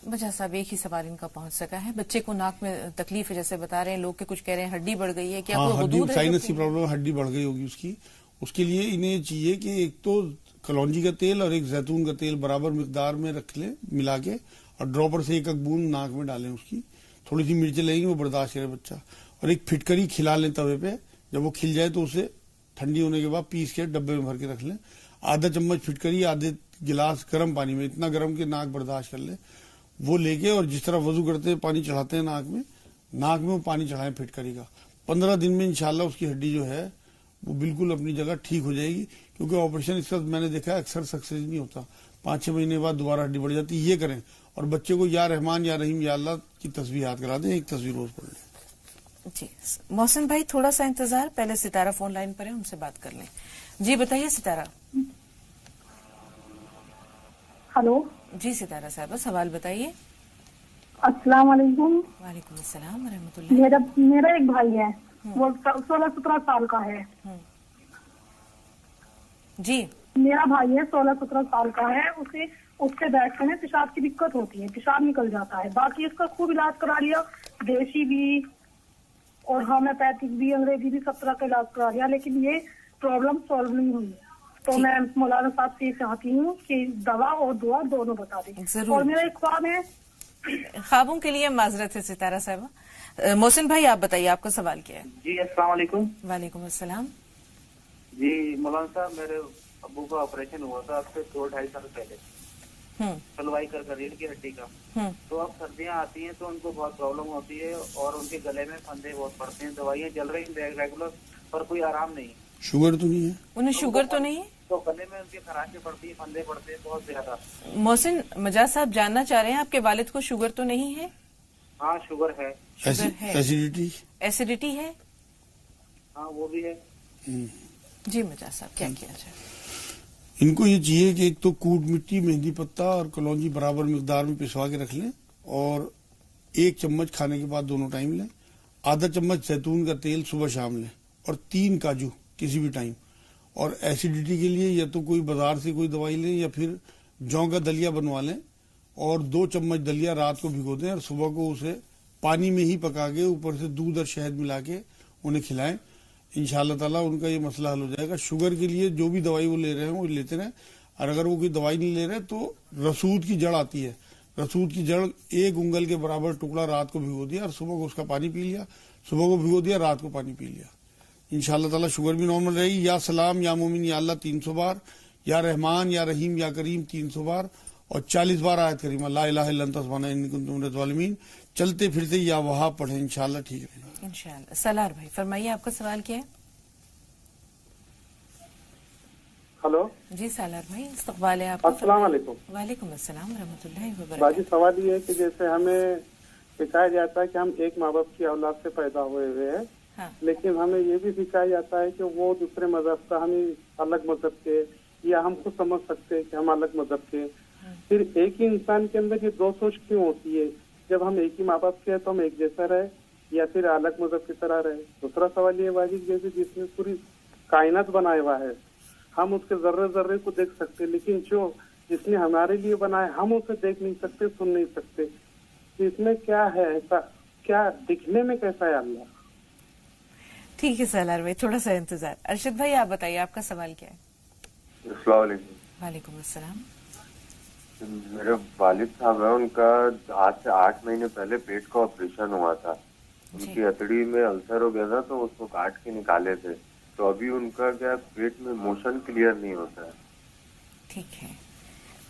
مجھے صاحب ایک ہی سوال ان کا پہنچ سکا ہے. بچے کو ناک میں تکلیف ہے جیسے بتا رہے ہیں لوگ کہ کچھ کہہ رہے ہیں ہڈی بڑھ گئی ہے, کیا کوئی حدود ہے؟ سائنس کی پرابلم, ہڈی بڑھ گئی ہوگی اس کی. اس کے لیے انہیں چاہیے کہ ایک تو کلونجی کا تیل اور ایک زیتون کا تیل برابر مقدار میں رکھ لیں ملا کے, اور ڈراپر سے ایک بوند ناک میں ڈالیں. اس کی تھوڑی سی مرچیں لگیں گی, وہ برداشت کرے بچہ. اور ایک پھٹکری کھلا لیں توے پہ, جب وہ کھل جائے تو اسے ٹھنڈی ہونے کے بعد پیس کے ڈبے میں بھر کے رکھ لیں. آدھا چمچ پھٹکری آدھے گلاس گرم پانی میں, اتنا گرم کہ ناک برداشت کر لیں, وہ لے کے, اور جس طرح وضو کرتے ہیں پانی چڑھاتے ہیں ناک میں وہ پانی چڑھائیں پھٹکری کا. 15 دن میں انشاءاللہ اس کی ہڈی جو ہے وہ بالکل اپنی جگہ ٹھیک ہو جائے گی. کیونکہ آپریشن اس کا میں نے دیکھا اکثر سکسیس نہیں ہوتا, 5-6 مہینے بعد دوبارہ ہڈی بڑھ جاتی. یہ کریں, اور بچے کو یا رحمان یا رحیم یا اللہ کی تصویر یاد کرا دیں, ایک تصویر روز پڑھ لیں. جی محسن بھائی تھوڑا سا انتظار, پہلے ستارہ فون لائن پر ہے, ان سے بات کر لیں. جی بتائیے ستارہ. ہلو جی ستارہ صاحبہ سوال بتائیے. السلام علیکم. وعلیکم السلام ورحمۃ اللہ. میرا ایک بھائی ہے, وہ 16-17 سال کا ہے. جی میرا بھائی ہے 16-17 سال کا ہے. اس کے بیٹھنے میں پیشاب کی دقت ہوتی ہے, پیشاب نکل جاتا ہے. باقی اس کا خوب علاج کرا لیا, دیسی بھی اور ہومیوپیتھک بھی, انگریزی بھی, سب طرح کا علاج کرا لیا, لیکن یہ پرابلم سالو نہیں ہوئی. تو میں مولانا صاحب سے یہ چاہتی ہوں کہ دوا اور دعا دونوں بتا دیں. اور میرا ایک خواب ہے. خوابوں کے لیے معذرت ہے ستارہ صاحبہ. محسن بھائی آپ بتائیے آپ کا سوال کیا ہے؟ جی السلام علیکم. وعلیکم السلام. جی مولانا صاحب, میرے ابو کا آپریشن ہوا تھا اب سے 2-2.5 سال پہلے, سلوائی کر ریڑھ کی ہڈی کا. تو اب سردیاں آتی ہیں تو ان کو بہت پرابلم ہوتی ہے, اور ان کے گلے میں پھندے بہت پڑتے ہیں. دوائیاں چل رہی ہیں ریگولر, پر کوئی آرام نہیں. شوگر تو نہیں ہے انہیں؟ شوگر تو نہیں ہے, تو گلے میں ان کی خراشیں پڑتی ہیں, پھندے پڑتے ہیں بہت زیادہ. محسن مجاز صاحب جاننا چاہ رہے ہیں آپ کے والد کو شوگر تو نہیں ہے؟ ہاں شوگر ہے. ایسیڈیٹی ہے؟ ہاں وہ بھی ہے. جی مجاز صاحب کیا کیا جائے؟ ان کو یہ چاہیے کہ ایک تو کوٹ مٹی, مہندی پتا اور کلونجی برابر مقدار میں پسوا کے رکھ لیں, اور 1 چمچ کھانے کے بعد دونوں ٹائم لیں. آدھا چمچ زیتون کا تیل صبح شام لیں, اور 3 کاجو کسی بھی ٹائم. اور ایسیڈیٹی کے لیے یا تو کوئی بازار سے کوئی دوائی لیں یا پھر جوں کا دلیا بنوا لیں, اور 2 چمچ دلیا رات کو بھگو دیں, اور صبح کو اسے پانی میں ہی پکا کے اوپر سے دودھ اور شہد ملا کے انہیں کھلائیں. انشاءاللہ تعالیٰ ان کا یہ مسئلہ حل ہو جائے گا. شوگر کے لیے جو بھی دوائی وہ لے رہے ہیں وہ لیتے رہیں, اور اگر وہ کوئی دوائی نہیں لے رہے تو رسود کی جڑ آتی ہے, رسود کی جڑ 1 انگل کے برابر ٹکڑا رات کو بھگو دیا, اور صبح کو اس کا پانی پی لیا, صبح کو بھگو دیا, رات کو پانی پی لیا. انشاءاللہ تعالیٰ شوگر بھی نارمل رہے گی. یا سلام یا مومن یا اللہ 300 بار, یا رحمان یا رحیم یا کریم 300 بار, اور 40 بار آیت کریمہ لا الہ الا انت سبحانک انی کنت من الظالمین. چلتے پھرتے یا وہاں پڑھیں, انشاءاللہ ٹھیک رہے گا. انشاءاللہ. سالار بھائی فرمائیے آپ کا سوال کیا ہے؟ ہلو جی سالار بھائی استقبال ہے آپ کا. السلام علیکم. وعلیکم السلام ورحمۃ اللہ وبرکاتہ. باجی سوال یہ ہے کہ جیسے ہمیں سکھایا جاتا ہے کہ ہم ایک ماں باپ کی اولاد سے پیدا ہوئے ہیں, لیکن ہمیں یہ بھی سکھایا جاتا ہے کہ وہ دوسرے مذہب کا, ہم الگ مذہب کے, یا ہم خود سمجھ سکتے ہیں کہ ہم الگ مذہب کے. پھر ایک ہی انسان کے اندر یہ 2 سوچ کیوں ہوتی ہے؟ جب ہم ایک ہی ماں باپ کے ہیں تو ہم ایک جیسا رہے, یا پھر الگ مذہب کی طرح رہے. دوسرا سوال یہ باجی, جیسے جس نے پوری کائنات بنایا ہوا ہے, ہم اس کے ذرے ذرے کو دیکھ سکتے, لیکن جس نے ہمارے لیے بنایا ہم اسے دیکھ نہیں سکتے, سن نہیں سکتے. اس میں کیا ہے ایسا, کیا دکھنے میں کیسا ہے اللہ؟ ٹھیک ہے سالار بھائی تھوڑا سا انتظار. ارشد بھائی آپ بتائیے آپ کا سوال کیا ہے؟ السلام علیکم. وعلیکم السلام. میرے والد صاحب ہیں, ان کا آج سے 8 مہینے پہلے پیٹ کا آپریشن ہوا تھا. ان کی ہتھیلی میں السر ہو گیا تھا تو اس کو کاٹ کے نکالے تھے. تو ابھی ان کا کیا پیٹ میں موشن کلیئر نہیں ہوتا ہے. ٹھیک ہے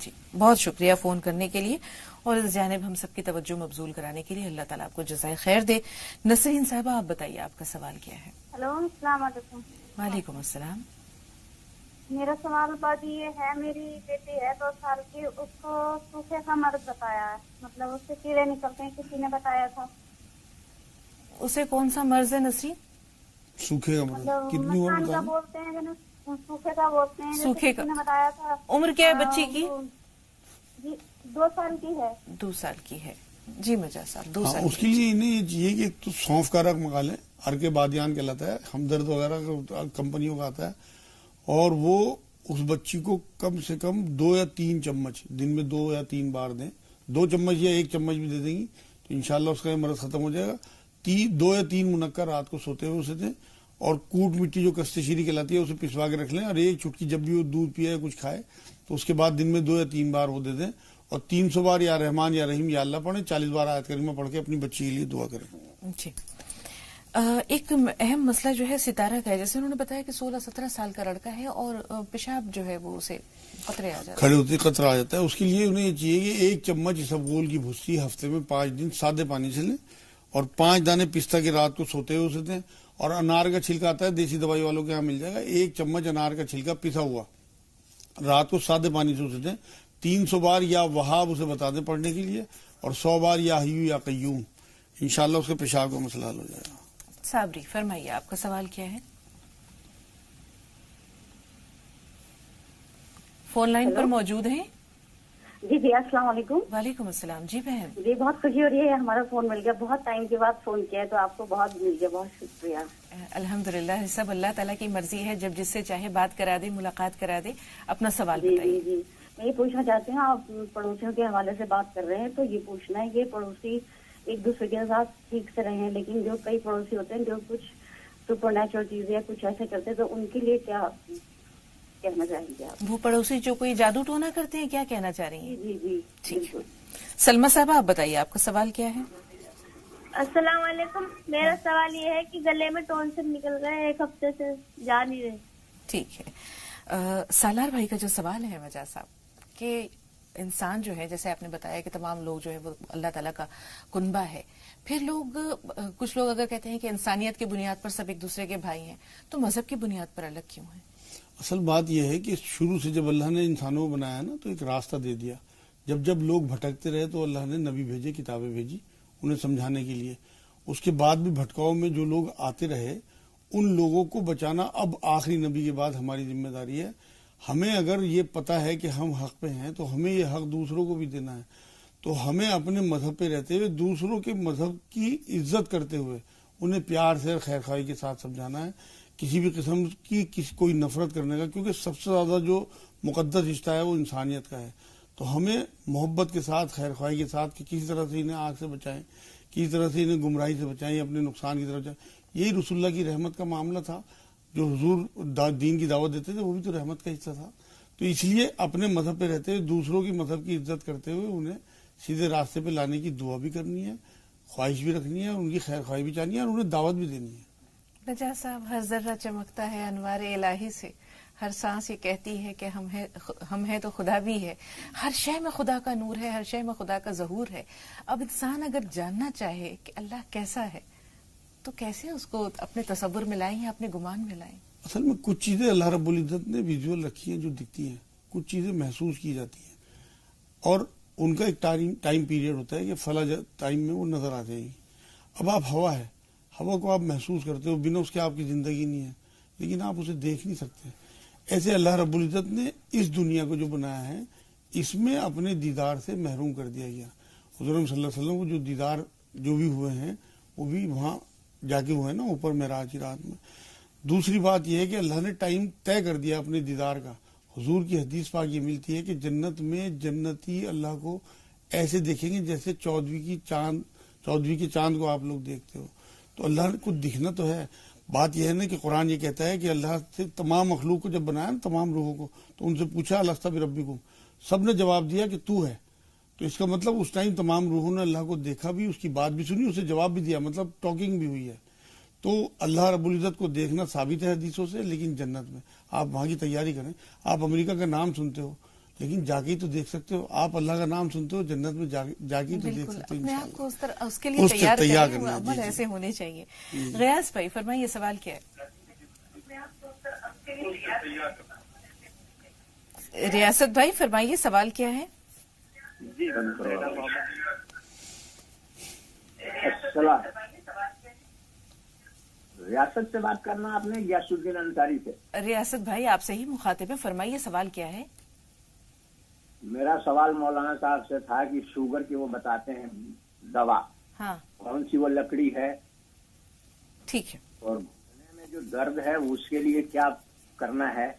جی بہت شکریہ فون کرنے کے لیے اور اس جانب ہم سب کی توجہ مبذول کرانے کے لیے. اللہ تعالیٰ آپ کو جزائے خیر دے. نسرین صاحبہ آپ بتائیے آپ کا سوال کیا ہے؟ ہلو السلام علیکم. وعلیکم السلام. میرا سوال باجی یہ ہے, میری بیٹی ہے 2 سال کی, اس کو سوکھے کا مرض بتایا ہے, مطلب اس سے کیڑے نکلتے ہیں, کسی نے بتایا تھا. اسے کون سا مرض ہے نسرین؟ سوکھے کا مرض کتنی عمر کا بولتے ہیں, سوکھے کا بولتے ہیں, سوکھے کا نے بتایا تھا. عمر کیا ہے بچی کی؟ جی 2 سال کی ہے. 2 سال کی ہے. جی مجاز صاحب 2 سال. اس کے لیے انہیں یہ چاہیے کہ تو سونف کا رق منگا لیں, ارکے بادیان کہلاتا ہے, ہمدرد وغیرہ کمپنیوں کا آتا ہے, اور وہ اس بچی کو کم سے کم 2 یا 3 چمچ دن میں 2 یا 3 بار دیں. 2 چمچ یا 1 چمچ بھی دے دیں گی تو انشاءاللہ اس کا یہ مرض ختم ہو جائے گا. 2 یا 3 منقع رات کو سوتے ہوئے اسے دیں, اور کوٹ مٹی جو کستے شیری کہلاتی ہے اسے پسوا کے رکھ لیں, اور 1 چٹکی جب بھی وہ دودھ پیے یا کچھ کھائے تو اس کے بعد دن میں 2 یا 3 بار وہ دے دیں, اور 300 بار یا رحمان یا رحیم یا اللہ پڑھیں, 40 بار آیت کریمہ پڑھ کے اپنی بچی کے لیے دعا کریں. جی ایک اہم مسئلہ جو ہے ستارہ کا ہے, جیسے انہوں نے بتایا کہ 16-17 سال کا لڑکا ہے اور پیشاب جو ہے وہ اسے قطرے آ جاتے ہیں, کھڑے ہوتے قطرہ آ جاتا ہے. اس کے لیے انہیں یہ چاہیے کہ 1 چمچ اسبگول کی بھسی ہفتے میں 5 دن سادے پانی سے لیں, اور 5 دانے پستہ کے رات کو سوتے ہوئے اسے دیں. اور انار کا چھلکا آتا ہے, دیسی دوائی والوں کے یہاں مل جائے گا, 1 چمچ انار کا چھلکا پسا ہوا رات کو سادے پانی سے اسے دیں. 300 بار یا وہاب اسے بتا دیں پڑھنے کے لیے, اور 100 بار یا حیو یا قیوم. انشاءاللہ اس کے پیشاب کا مسئلہ حل ہو جائے گا. صابری فرمائیے آپ کا سوال کیا ہے؟ فون لائن پر موجود ہیں. جی جی السلام علیکم. وعلیکم السلام. جی بہن. جی بہت خوشی ہو رہی ہے, ہمارا فون مل گیا, بہت ٹائم کے بعد فون کیا ہے تو آپ کو بہت مل گیا, بہت شکریہ. الحمدللہ, سب اللہ تعالیٰ کی مرضی ہے, جب جس سے چاہے بات کرا دے, ملاقات کرا دے. اپنا سوال بتائیے. جی میں یہ پوچھنا چاہتی ہوں, آپ پڑوسیوں کے حوالے سے بات کر رہے ہیں تو یہ پوچھنا ہے کہ پڑوسی ایک دوسرے کے ساتھ ٹھیک سے رہیں, لیکن جو کئی پڑوسی ہوتے ہیں جو کچھ سپر نیچرل چیزیں یا کچھ ایسے کرتے ہیں, تو ان کے لیے کیا کہنا چاہیں گے آپ؟ وہ پڑوسی جو کوئی جادو ٹونا کرتے ہیں, کیا کہنا چاہ رہی ہیں؟ جی جی ٹھیک. سلمہ صاحبہ آپ بتائیے آپ کا سوال کیا ہے؟ السلام علیکم. میرا سوال یہ ہے کہ گلے میں ٹونسل نکل گئے, 1 ہفتے سے جا نہیں رہے. ٹھیک ہے. سالار بھائی کا جو سوال ہے مجاز صاحب, کہ انسان جو ہے, جیسے آپ نے بتایا کہ تمام لوگ جو ہے وہ اللہ تعالیٰ کا کنبہ ہے, پھر کچھ لوگ اگر کہتے ہیں کہ انسانیت کی بنیاد پر سب ایک دوسرے کے بھائی ہیں, تو مذہب کی بنیاد پر الگ کیوں ہیں؟ اصل بات یہ ہے کہ شروع سے جب اللہ نے انسانوں کو بنایا نا تو ایک راستہ دے دیا. جب لوگ بھٹکتے رہے تو اللہ نے نبی بھیجے, کتابیں بھیجی انہیں سمجھانے کے لیے. اس کے بعد بھی بھٹکاؤ میں جو لوگ آتے رہے, ان لوگوں کو بچانا اب آخری نبی کے بعد ہماری ذمہ داری ہے. ہمیں اگر یہ پتا ہے کہ ہم حق پہ ہیں تو ہمیں یہ حق دوسروں کو بھی دینا ہے. تو ہمیں اپنے مذہب پہ رہتے ہوئے دوسروں کے مذہب کی عزت کرتے ہوئے انہیں پیار سے خیر خواہی کے ساتھ سمجھانا ہے. کسی بھی قسم کی کوئی نفرت کرنے کا, کیونکہ سب سے زیادہ جو مقدس رشتہ ہے وہ انسانیت کا ہے. تو ہمیں محبت کے ساتھ, خیر خواہی کے ساتھ, کہ کسی طرح سے انہیں آگ سے بچائیں, کسی طرح سے انہیں گمراہی سے بچائیں, اپنے نقصان کی طرف بچائیں. یہی رسول اللہ کی رحمت کا معاملہ تھا. جو حضور دین کی دعوت دیتے تھے وہ بھی تو رحمت کا حصہ تھا. تو اس لیے اپنے مذہب پہ رہتے ہوئے دوسروں کی مذہب کی عزت کرتے ہوئے انہیں سیدھے راستے پہ لانے کی دعا بھی کرنی ہے, خواہش بھی رکھنی ہے, ان کی خیر خواہی بھی چاہنی ہے, اور انہیں دعوت بھی دینی ہے. نجا صاحب, ہر ذرہ چمکتا ہے انوار الہی سے, ہر سانس یہ کہتی ہے کہ ہم ہیں تو خدا بھی ہے, ہر شے میں خدا کا نور ہے, ہر شے میں خدا کا ظہور ہے. اب انسان اگر جاننا چاہے کہ اللہ کیسا ہے تو کیسے اس کو اپنے تصور میں لائیں یا اپنے گمان میں لائیں؟ اصل میں کچھ چیزیں اللہ رب العزت نے ویژول رکھی ہیں جو دکھتی ہیں, کچھ چیزیں محسوس کی جاتی ہیں, اور ان کا ایک ٹائم پیریڈ ہوتا ہے کہ فلاں ٹائم میں وہ نظر آ جائے گی. اب آپ ہوا ہے, ہوا کو آپ محسوس کرتے ہو, بنا اس کے آپ کی زندگی نہیں ہے, لیکن آپ اسے دیکھ نہیں سکتے. ایسے اللہ رب العزت نے اس دنیا کو جو بنایا ہے اس میں اپنے دیدار سے محروم کر دیا گیا. حضور صلی اللہ علیہ وسلم کو جو دیدار جو بھی ہوئے ہیں وہ بھی وہاں جا کے ہوئے نا, اوپر معراج کی رات میں. دوسری بات یہ ہے کہ اللہ نے ٹائم طے کر دیا اپنے دیدار کا. حضور کی حدیث پاک یہ ملتی ہے کہ جنت میں جنتی اللہ کو ایسے دیکھیں گے جیسے 14ویں کے چاند کو آپ لوگ دیکھتے ہو. تو اللہ کو دکھنا تو ہے. بات یہ ہے نا کہ قرآن یہ کہتا ہے کہ اللہ سے تمام مخلوق کو جب بنایا نا, تمام روحوں کو, تو ان سے پوچھا الستہ بربکم, سب نے جواب دیا کہ تو ہے. تو اس کا مطلب اس ٹائم تمام روحوں نے اللہ کو دیکھا بھی, اس کی بات بھی سنی, اسے جواب بھی دیا, مطلب ٹاکنگ بھی ہوئی ہے. تو اللہ رب العزت کو دیکھنا ثابت ہے حدیثوں سے, لیکن جنت میں آپ وہاں کی تیاری کریں. آپ امریکہ کا نام سنتے ہو, لیکن جاگی تو دیکھ سکتے ہو آپ، اللہ کا نام سنتے ہو جنت میں جاگی تو دیکھ سکتے ہو. اپنے آپ کو اس کے لیے تیار کرنا، عمل ایسے ہونے چاہیے. غیاث بھائی فرمائیے سوال کیا ہے؟ ریاست بھائی فرمائیے سوال کیا ہے؟ جی ریاست سے بات کرنا آپ نے، غیاث الدین انصاری سے. ریاست بھائی آپ سے ہی مخاطب ہیں، فرمائیے سوال کیا ہے؟ میرا سوال مولانا صاحب سے تھا کہ شوگر کی وہ بتاتے ہیں دوا، ہاں کون سی وہ لکڑی ہے، ٹھیک ہے، اور گھٹنے میں جو درد ہے اس کے لیے کیا کرنا ہے؟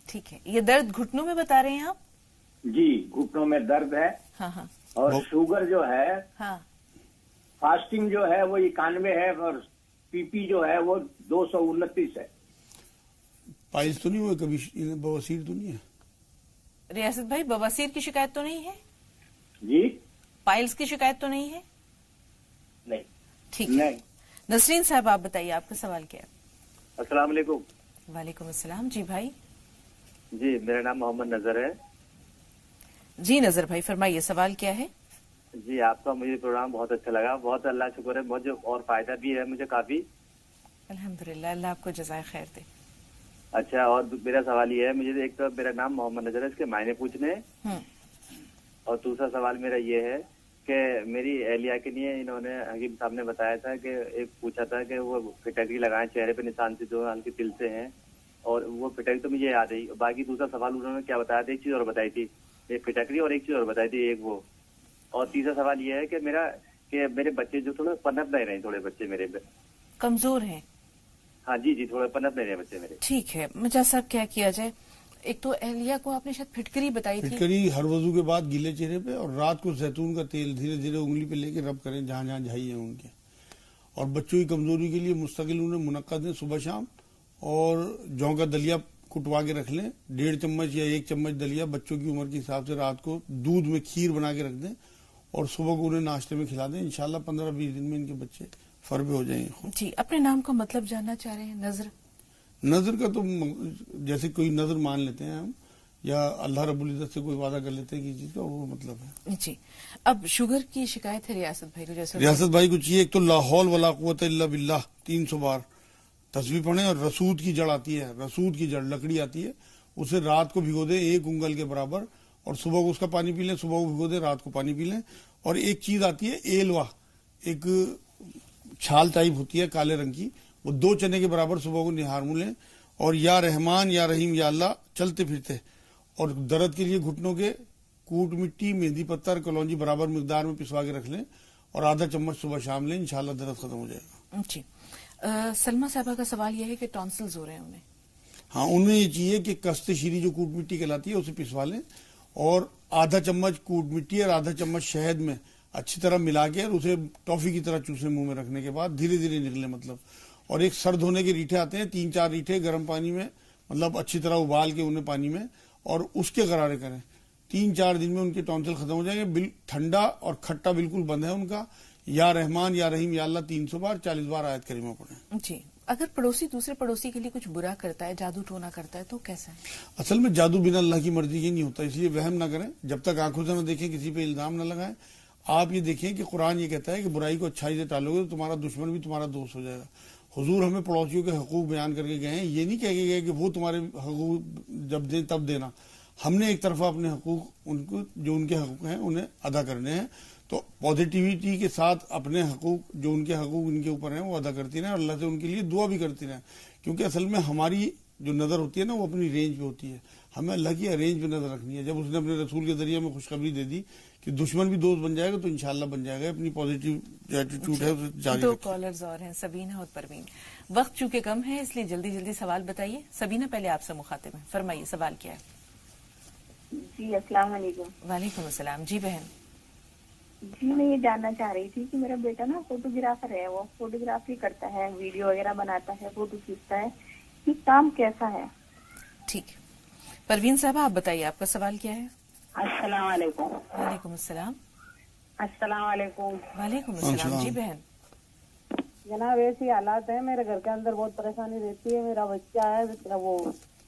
ٹھیک ہے. یہ درد گھٹنوں میں بتا رہے ہیں آپ؟ جی گھٹنوں میں درد ہے. ہاں ہاں. اور شوگر جو ہے، ہاں فاسٹنگ جو ہے وہ 91 ہے، اور پی پی جو ہے وہ 229 ہے. پائلس تو نہیں ہوئے کبھی؟ بواسیر تو نہیں ہے؟ ریاست بھائی بواسیر کی شکایت تو نہیں ہے؟ جی پائلس کی شکایت تو نہیں ہے؟ نہیں. ٹھیک ہے. نسرین صاحب آپ بتائیے آپ کا سوال کیا ہے؟ السلام علیکم. وعلیکم السلام. جی بھائی. جی میرا نام محمد نظر ہے. جی نظر بھائی فرمائیے سوال کیا ہے؟ جی آپ کا مجھے پروگرام بہت اچھا لگا، بہت اللہ شکر ہے، مجھے اور فائدہ بھی ہے مجھے کافی. الحمدللہ، اللہ آپ کو جزائے خیر دے. اچھا، اور میرا سوال یہ ہے، مجھے ایک تو میرا نام محمد نظر ہے، اس کے معنی پوچھنے ہیں، اور دوسرا سوال میرا یہ ہے کہ میری اہلیہ کے لیے انہوں نے حکیم صاحب نے بتایا تھا کہ ایک پوچھا تھا کہ وہ فٹکری لگائیں چہرے پہ نشان سے جو ہلکی تل سے ہیں، اور وہ فٹکری تو مجھے یاد ہے. باقی دوسرا سوال انہوں نے کیا بتایا تھا، ایک چیز اور بتائی تھی، ایک فٹکری اور ایک چیز اور بتائی تھی ایک وہ. اور تیسرا سوال یہ ہے کہ میرے بچے جو تھوڑے پنپ نہیں رہے، تھوڑے بچے میرے کمزور ہیں. ہاں جی تھوڑے پنپ نہیں رہے بچے میرے. ٹھیک ہے مجھا صاحب کیا کیا جائے؟ ایک تو اہلیہ کو آپ نے شاید پھٹکری بتائی تھی. پھٹکری ہر وضو کے بعد گیلے چہرے پہ، اور رات کو زیتون کا تیل دھیرے دھیرے انگلی پہ لے کے رب کریں جہاں جہاں جھائی ہیں ان کے. اور بچوں کی کمزوری کے لیے مستقل انہیں منعقد دیں صبح شام، اور جوں کا دلیا کٹوا کے رکھ لیں 1.5 چمچ یا 1 چمچ دلیا بچوں کی عمر کے حساب سے رات کو دودھ میں کھیر بنا کے رکھ دیں، اور صبح کو انہیں ناشتے میں کھلا دیں. انشاءاللہ 15-20 دن میں ان کے بچے فربے ہو جائیں گے. جی اپنے نام کا مطلب جاننا چاہ رہے ہیں؟ نظر کا تو جیسے کوئی نظر مان لیتے ہیں ہم، یا اللہ رب العزت سے کوئی وعدہ کر لیتے ہیں کہ چیز کا وہ مطلب ہے. جی اب شوگر کی شکایت ہے ریاست بھائی کو، جیسے ریاست بھائی کو چاہیے ایک تو لا حول ولا قوت الا باللہ 300 بار تسبیح پڑھیں، اور رسود کی جڑ آتی ہے، رسود کی جڑ لکڑی آتی ہے، اسے رات کو بھگو دیں 1 انگل کے برابر، اور صبح کو اس کا پانی پی لیں، صبح کو بھگو دیں رات کو پانی پی لیں. اور ایک چیز آتی ہے ایلوا، ایک چھال ٹائپ ہوتی ہے کالے رنگ کی، وہ 2 چنے کے برابر صبح کو نہار منہ لیں، اور یا رحمان یا رحیم یا اللہ چلتے پھرتے. اور درد کے لیے گھٹنوں کے کوٹ مٹی، مہندی پتر، کلونجی برابر مقدار میں پسوا کے رکھ لیں، اور آدھا چمچ صبح شام لیں، انشاءاللہ درد ختم ہو جائے گا. جی سلمہ صاحبہ کا سوال یہ ہے کہ ٹونسلز ہو رہے ہیں انہیں. ہاں انہیں یہ چاہیے کہ کست شیری جو کوٹ مٹی کہلاتی ہے اسے پسوا لیں، اور آدھا چمچ کوٹ مٹی اور آدھا چمچ شہد میں اچھی طرح ملا کے، اور اسے ٹافی کی طرح چوسے منہ میں رکھنے کے بعد دھیرے دھیرے نکلے مطلب. اور ایک سر دھونے کے ریٹھے آتے ہیں 3-4 ریٹھے گرم پانی میں، مطلب اچھی طرح ابال کے انہیں پانی میں، اور اس کے غرارے کریں. 3-4 دن میں ان کے ٹونسل ختم ہو جائیں گے. ٹھنڈا اور کھٹا بالکل بند ہے ان کا. یا رحمان یا رحیم یا اللہ 300 بار 40 بار آیت کریمہ پڑھیں. جی اگر پڑوسی دوسرے پڑوسی کے لیے کچھ برا کرتا ہے، جادو ٹونا کرتا ہے، تو کیسا ہے؟ اصل میں جادو بنا اللہ کی مرضی کے نہیں ہوتا، اس لیے وہم نہ کریں. جب تک آنکھوں سے نہ دیکھیں کسی پہ الزام نہ لگائیں. آپ یہ دیکھیں کہ قرآن یہ کہتا ہے کہ برائی کو اچھائی سے ٹالو گے تو تمہارا دشمن بھی تمہارا دوست ہو جائے گا. حضور ہمیں پڑوسیوں کے حقوق بیان کر کے گئے ہیں، یہ نہیں کہہ کے گئے کہ وہ تمہارے حقوق جب دیں تب دینا. ہم نے ایک طرفہ اپنے حقوق ان کو جو ان کے حقوق ہیں انہیں ادا کرنے ہیں. تو پازیٹیوٹی کے ساتھ اپنے حقوق جو ان کے حقوق ان کے اوپر ہیں وہ ادا کرتی رہیں، اور اللہ سے ان کے لیے دعا بھی کرتی رہیں. کیونکہ اصل میں ہماری جو نظر ہوتی ہے نا وہ اپنی رینج پہ ہوتی ہے، ہمیں اللہ کی رینج پہ نظر رکھنی ہے. جب اس نے اپنے رسول کے ذریعے میں خوشخبری دے دی کہ دشمن بھی دوست بن جائے گا تو انشاءاللہ بن جائے گا. اپنی پازیٹیو ایٹیٹیوڈ ہے اسے جاری رکھیں. 2 کالرز اور ہیں، سبینہ اور پروین. وقت چونکہ کم ہے اس لیے جلدی جلدی سوال بتائیے. سبینہ پہلے آپ سے مخاطب ہیں، فرمائیے سوال کیا ہے؟ جی السلام علیکم. وعلیکم السلام. جی بہن. جی میں یہ جاننا چاہ رہی تھی کہ میرا بیٹا نا فوٹوگرافر ہے، وہ فوٹوگرافی کرتا ہے، ویڈیو وغیرہ بناتا ہے، فوٹو کھینچتا ہے، یہ کام کیسا ہے؟ ٹھیک ہے پروین صاحب آپ بتائیے آپ کا سوال کیا ہے؟ السلام علیکم. وعلیکم السلام. السلام علیکم. وعلیکم السلام. جی بہن. جناب ایسی حالات ہیں، میرے گھر کے اندر بہت پریشانی رہتی ہے. میرا بچہ ہے وہ